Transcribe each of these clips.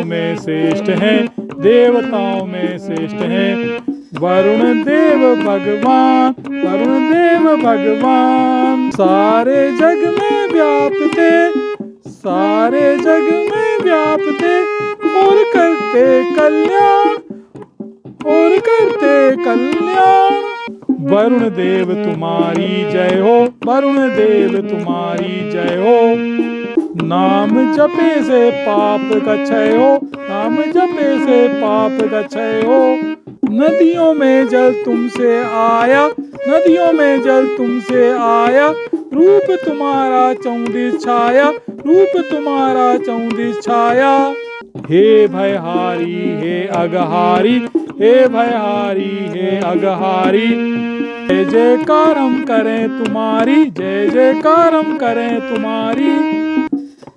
देवताओं में श्रेष्ठ हैं, देवताओं में श्रेष्ठ हैं वरुण देव भगवान, वरुण देव भगवान। सारे जग में व्यापते, सारे जग में व्यापते और करते कल्याण, और करते कल्याण। वरुण देव तुम्हारी जय हो, वरुण देव तुम्हारी जय हो। नाम जपे से पाप का क्षय हो, नाम जपे से पाप का क्षय हो। नदियों में जल तुमसे आया, नदियों में जल तुमसे आया। रूप तुम्हारा 34 छाया, रूप तुम्हारा 34 छाया। हे भयहारी हे अगहारी, हे भयहारी हे अगहारी। जय जयकार हम करें तुम्हारी, जय जयकार हम करें तुम्हारी।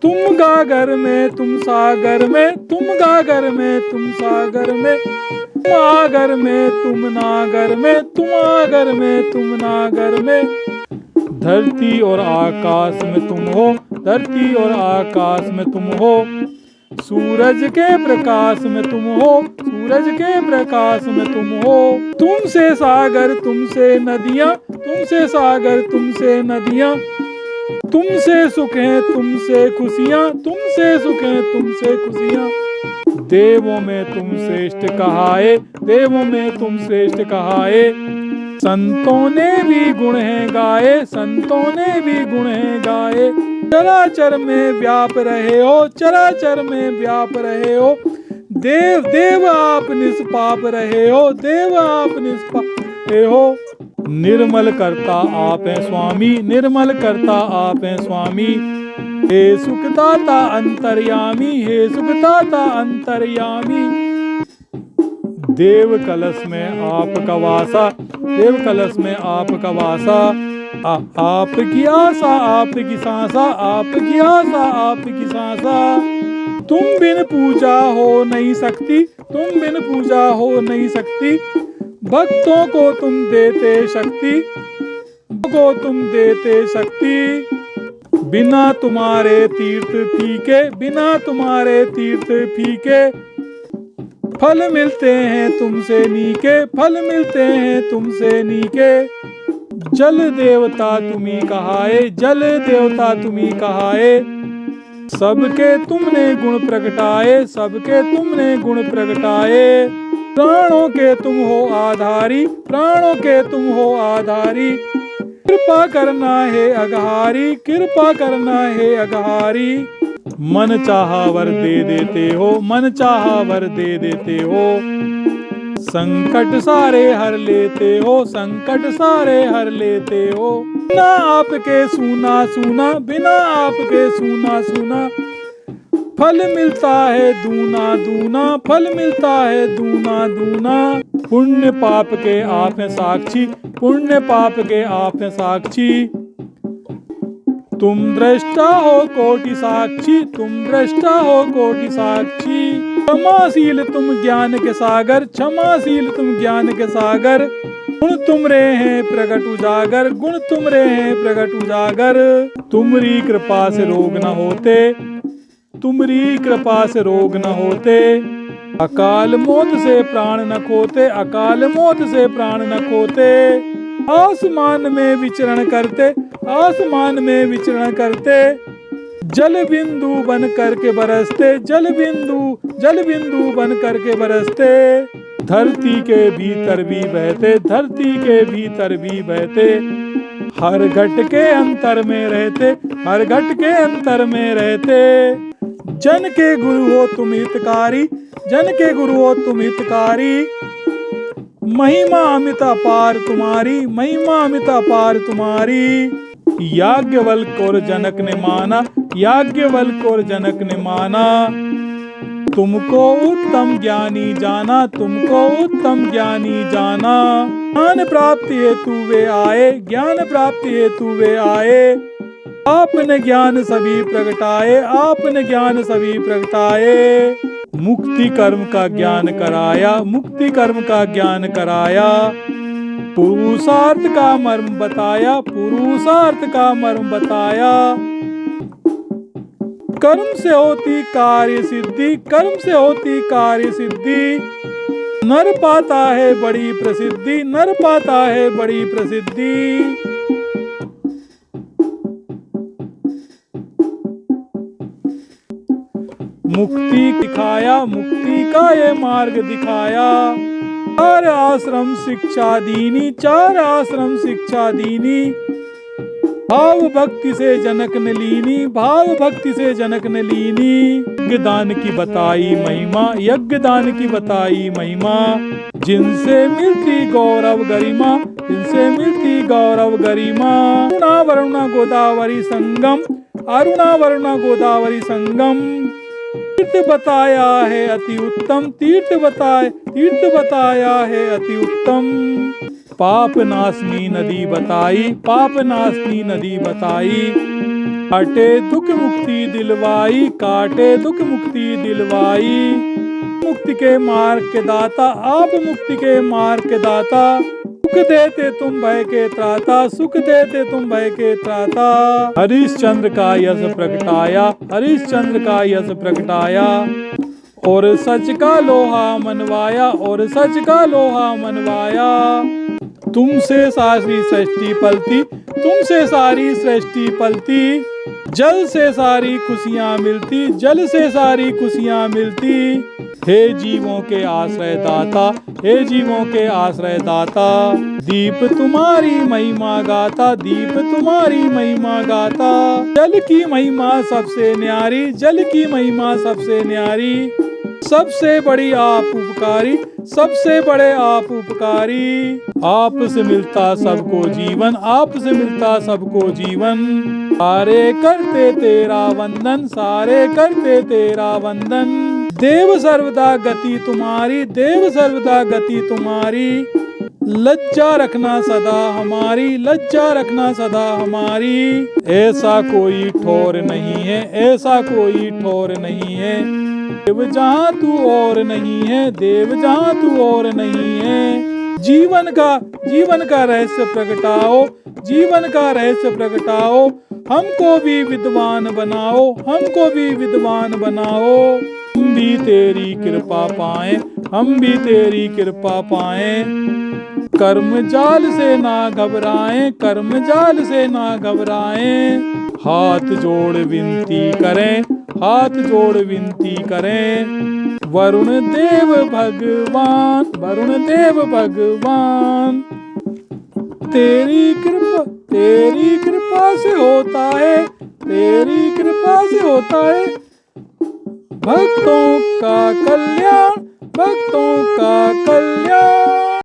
तुम गागर में तुम सागर में, तुम गागर में तुम सागर में। तुम आगर में तुम नागर में, तुम आगर में तुम नागर में। धरती और आकाश में तुम हो, धरती और आकाश में तुम हो। सूरज के प्रकाश में तुम हो, सूरज के प्रकाश में तुम हो। तुमसे सागर तुमसे नदियाँ, तुमसे सागर तुमसे नदियाँ। तुमसे सुख है तुमसे खुशियाँ, तुमसे सुख है तुमसे खुशियाँ। देवों में तुम श्रेष्ठ कहाए, देवों में तुम श्रेष्ठ कहाए। संतों ने भी गुण है गाए, संतों ने भी गुण है गाए। चराचर में व्याप रहे हो, चराचर में व्याप रहे हो। देव देव आप निष्पाप रहे हो, देव आप निष्पाप रहे हो। निर्मल करता आप हैं स्वामी, निर्मल करता आप हैं स्वामी। हे सुखदाता अंतर्यामी, हे सुखदाता अंतर्यामी। देव कलश में आपका वासा, देव कलश में आपका वासा। आपकी आशा आपकी सांसा, आपकी आशा आपकी सांसा। तुम बिन पूजा हो नहीं सकती, तुम बिन पूजा हो नहीं सकती। भक्तों को तुम देते शक्ति, को तुम देते शक्ति। बिना तुम्हारे तीर्थ फीके, बिना तुम्हारे तीर्थ फीके। फल मिलते हैं तुमसे नीके, फल मिलते हैं तुमसे नीके। जल देवता तुम्ही कहाए, जल देवता तुम्ही कहाए। सबके तुमने गुण प्रगटाए, सबके तुमने गुण प्रगटाए। प्राणों के तुम हो आधारी, प्राणों के तुम हो आधारी। कृपा करना है अगहारी, कृपा करना है अगहारी। मन चाहा वर दे देते हो, मन चाहा वर दे देते हो। संकट सारे हर लेते हो, संकट सारे हर लेते हो। बिना आपके सूना सूना, बिना आपके सूना सूना। फल मिलता है दूना दूना, फल मिलता है दूना दूना। पुण्य पाप के आप हैं साक्षी, पुण्य पाप के आप हैं साक्षी। तुम दृष्टा हो कोटि साक्षी, तुम दृष्टा हो कोटि साक्षी। क्षमाशील तुम ज्ञान के सागर, क्षमाशील तुम ज्ञान के सागर। गुण तुमरे हैं प्रगट उजागर, गुण तुमरे हैं प्रगट उजागर। तुमरी कृपा से रोग न होते, तुमरी कृपा से रोग न होते। अकाल मौत से प्राण न खोते, अकाल मौत से प्राण न खोते। आसमान में विचरण करते, आसमान में विचरण करते। जल बिंदु बन करके बरसते, जल बिंदु बन करके बरसते। धरती के भीतर भी बहते, धरती के भीतर भी बहते। हर घट के अंतर में रहते, हर घट के अंतर में रहते। जन के गुरु हो तुम हितकारी, जन के गुरु हो तुम हितकारी। महिमा अमित अपार तुम्हारी, महिमा अमित अपार तुम्हारी। याज्ञवल्क्य और जनक ने माना, याज्ञवल्क्य और जनक ने माना। तुमको उत्तम ज्ञानी जाना, तुमको उत्तम ज्ञानी जाना। ज्ञान प्राप्ति हेतु वे आए, ज्ञान प्राप्ति हेतु वे आए। आपने ज्ञान सभी प्रगटाए, आपने ज्ञान सभी प्रगटाए। मुक्ति कर्म का ज्ञान कराया, मुक्ति कर्म का ज्ञान कराया। पुरुषार्थ का मर्म बताया, पुरुषार्थ का मर्म बताया। कर्म से होती कार्य सिद्धि, कर्म से होती कार्य सिद्धि। नर पाता है बड़ी प्रसिद्धि, नर पाता है बड़ी प्रसिद्धि। मुक्ति दिखाया, मुक्ति का ये मार्ग दिखाया। चार आश्रम शिक्षा दीनी, चार आश्रम शिक्षा दीनी। भाव भक्ति से जनक ने लीनी, भाव भक्ति से जनक ने लीनी। यज्ञ दान की बताई महिमा, यज्ञ दान की बताई महिमा। जिनसे मिलती गौरव गरिमा, जिनसे मिलती गौरव गरिमा। अरुणा वरुणा गोदावरी संगम, अरुणा वरुणा गोदावरी संगम। तीर्थ बताया है अति उत्तम, तीर्थ बताया है अति उत्तम। पाप नाशनी नदी बताई, पाप नाशनी नदी बताई। काटे दुख मुक्ति दिलवाई, काटे दुख मुक्ति दिलवाई। मुक्ति के मार्ग के दाता, आप मुक्ति के मार्ग के दाता। सुख देते तुम भय के त्राता, सुख देते तुम भय के त्राता। हरिश्चंद्र का यश प्रगटाया, हरिश्चंद्र का यश प्रगटाया। और सच का लोहा मनवाया, और सच का लोहा मनवाया। तुमसे सारी सृष्टि पलती, तुमसे सारी सृष्टि पलती। जल से सारी खुशियाँ मिलती, जल से सारी खुशियाँ मिलती। हे जीवों के आश्रय दाता, हे जीवों के आश्रय दाता। दीप तुम्हारी महिमा गाता, दीप तुम्हारी महिमा गाता। जल की महिमा सबसे न्यारी, जल की महिमा सबसे न्यारी। सबसे बड़ी आप उपकारी, सबसे बड़े आप उपकारी। आपसे मिलता सबको जीवन, आपसे मिलता सबको जीवन। सारे करते तेरा वंदन, सारे करते तेरा वंदन। देव सर्वदा गति तुम्हारी, देव सर्वदा गति तुम्हारी। लज्जा रखना सदा हमारी, लज्जा रखना सदा हमारी। ऐसा कोई ठोर नहीं है, ऐसा कोई ठोर नहीं है। देव जहाँ तू और नहीं है, देव जहाँ तू और नहीं है। जीवन का रहस्य प्रगटाओ, जीवन का रहस्य प्रगटाओ। हमको भी विद्वान बनाओ, हमको भी विद्वान बनाओ। हम भी तेरी कृपा पाएं, हम भी तेरी कृपा पाएं। कर्म जाल से ना घबराएं, कर्म जाल से ना घबराएं। हाथ जोड़ विनती करें, हाथ जोड़ विनती करें। वरुण देव भगवान, वरुण देव भगवान। तेरी कृपा से होता है, तेरी कृपा से होता है भक्तों का कल्याण।